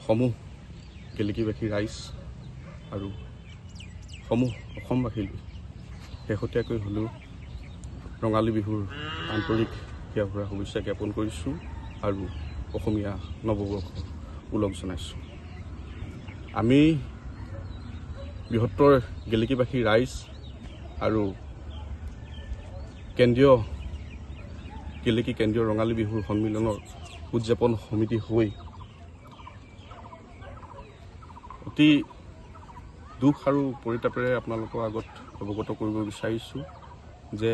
সমূহ গেলেকীবাসী ৰাইজ আৰু সমূহ অসমবাসীলৈ শেহতীয়াকৈ হ'লেও ৰঙালী বিহুৰ আন্তৰিক হিয়াভৰা শুভেচ্ছা জ্ঞাপন কৰিছোঁ আৰু অসমীয়া নৱবৰ্ষৰ ওলগ জনাইছোঁ। আমি বৃহত্তৰ গেলেকীবাসী ৰাইজ আৰু গেলেকী কেন্দ্ৰীয় ৰঙালী বিহুৰ সন্মিলনৰ উদযাপন সমিতি হৈ অতি দুখ আৰু পৰিতাপেৰে আপোনালোকৰ আগত অৱগত কৰিব বিচাৰিছোঁ যে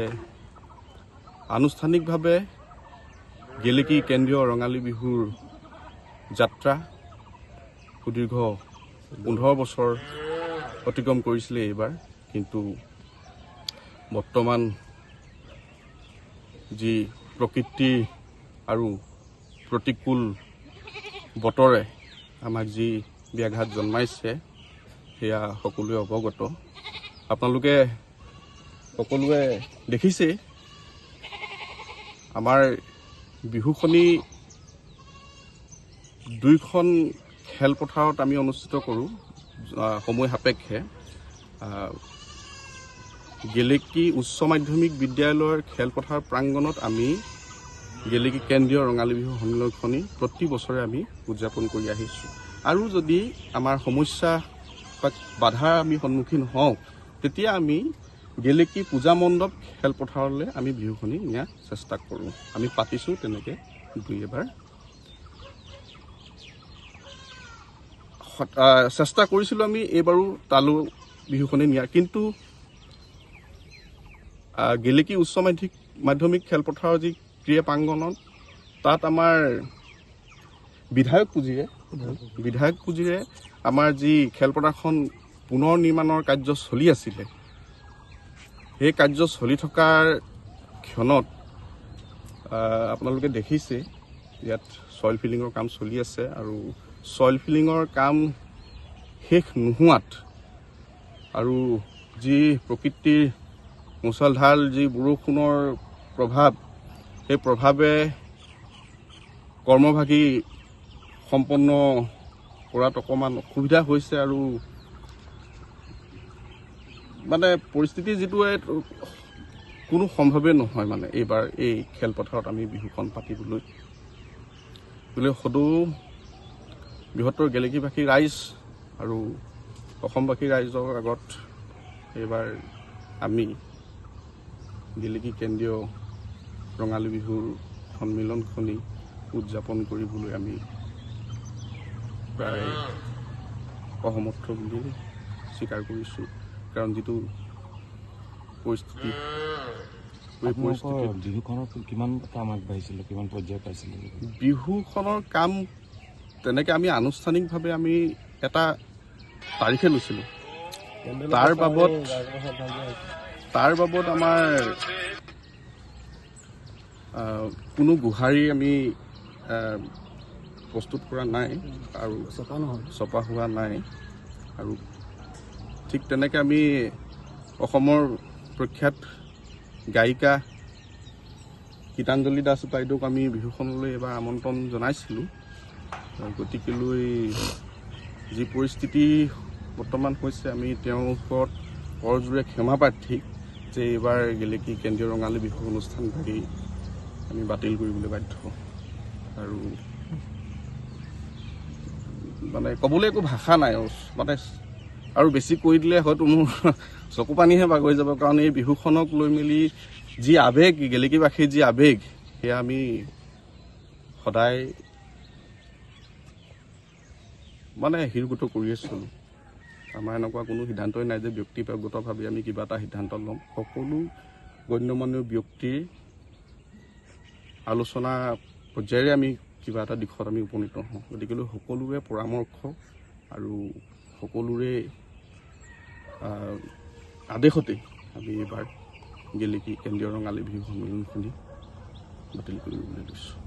আনুষ্ঠানিকভাৱে গেলেকী কেন্দ্ৰীয় ৰঙালী বিহুৰ যাত্ৰা সুদীৰ্ঘ 15 বছৰ অতিক্ৰম কৰিছিলে এইবাৰ, কিন্তু বৰ্তমান যি প্ৰকৃতি আৰু প্ৰতিকূল বতৰে আমাক যি ব্যাঘাত জন্মাইছে সেয়া সকলোৱে অৱগত। আপোনালোকে সকলোৱে দেখিছে আমাৰ বিহুখনি দুইখন খেলপথাৰত আমি অনুষ্ঠিত কৰোঁ সময় সাপেক্ষে। গেলেকী উচ্চ মাধ্যমিক বিদ্যালয়ৰ খেলপথাৰ প্ৰাংগণত আমি গেলেকী কেন্দ্ৰীয় ৰঙালী বিহু সন্মিলনখনি প্ৰতি বছৰে আমি উদযাপন কৰি আহিছোঁ। আৰু যদি আমাৰ সমস্যা বা বাধাৰ আমি সন্মুখীন হওঁ তেতিয়া আমি গেলেকী পূজা মণ্ডপ খেলপথাৰলৈ আমি বিহুখনি নিয়াৰ চেষ্টা কৰোঁ। আমি পাতিছোঁ তেনেকৈ দুই এবাৰ, চেষ্টা কৰিছিলোঁ আমি এইবাৰো তালৈ বিহুখনি নিয়াৰ, কিন্তু গেলেকী উচ্চ মাধ্যমিক খেলপথাৰৰ যি ক্ৰীড়া প্ৰাংগণত তাত আমাৰ বিধায়ক পুঁজিৰে আমাৰ যি খেলপথাৰখন পুনৰ নিৰ্মাণৰ কাৰ্য চলি আছিলে, সেই কাৰ্য চলি থকাৰ ক্ষণত আপোনালোকে দেখিছে ইয়াত চইল ফিলিঙৰ কাম চলি আছে আৰু চইল ফিলিঙৰ কাম শেষ নোহোৱাত আৰু যি প্ৰকৃতিৰ মুছলধাৰ যি বৰষুণৰ প্ৰভাৱ, সেই প্ৰভাৱে কৰ্মভাগী সম্পন্ন কৰাত অকণমান অসুবিধা হৈছে আৰু মানে পৰিস্থিতি যিটোৱে কোনো সম্ভৱেই নহয় মানে এইবাৰ এই খেলপথাৰত আমি বিহুখন পাতিবলৈ বুলি সদৌ বৃহত্তৰ গেলেকীবাসী ৰাইজ আৰু অসমবাসী ৰাইজৰ আগত এইবাৰ আমি গেলেকী কেন্দ্ৰীয় ৰঙালী বিহুৰ সন্মিলনখনি উদযাপন কৰিবলৈ আমি প্ৰায় অসমৰ্থ বুলি স্বীকাৰ কৰিছোঁ। কাৰণ যিটো পৰিস্থিতি বিহুখনৰ কিমান কাম আগবাঢ়িছিলে, কিমান পৰ্যায় পাইছিলে? বিহুখনৰ কাম তেনেকৈ আমি আনুষ্ঠানিকভাৱে আমি এটা তাৰিখে লৈছিলোঁ। তাৰ বাবদ আমাৰ কোনো গোহাৰি আমি প্ৰস্তুত কৰা নাই আৰু চপা হোৱা নাই। আৰু ঠিক তেনেকৈ আমি অসমৰ প্ৰখ্যাত গায়িকা গীতাঞ্জলি দাস বাইদেউক আমি বিহুখনলৈ এবাৰ আমন্ত্ৰণ জনাইছিলোঁ। গতিকেলৈ যি পৰিস্থিতি বৰ্তমান হৈছে, আমি তেওঁৰ ওপৰত কৰজোৰে ক্ষমা প্ৰাৰ্থী যে এইবাৰ গেলেকী কেন্দ্ৰীয় ৰঙালী বিহু অনুষ্ঠানভাগি আমি বাতিল কৰিবলৈ বাধ্য। আৰু মানে ক'বলৈ একো ভাষা নাই মানে, আৰু বেছি কৈ দিলে হয়তো মোৰ চকু পানীহে বাগৰি যাব। কাৰণ এই বিহুখনক লৈ মেলি যি আৱেগ, গেলেকীবাসীৰ যি আৱেগ, সেয়া আমি সদায় মানে হিৰগত কৰিয়ে চলোঁ। আমাৰ এনেকুৱা কোনো সিদ্ধান্তই নাই যে ব্যক্তিগতভাৱে আমি কিবা এটা সিদ্ধান্ত ল'ম। সকলো গণ্যমান্য ব্যক্তিৰ আলোচনা পৰ্যায়েৰে আমি কিবা এটা দিশত আমি উপনীত হওঁ। গতিকেলৈ সকলোৰে পৰামৰ্শ আৰু সকলোৰে আদেশতেই আমি এইবাৰ গেলেকী কেন্দ্ৰীয় ৰঙালী বিহু সন্মিলনখনি বাতিল কৰিবলৈ লৈছোঁ।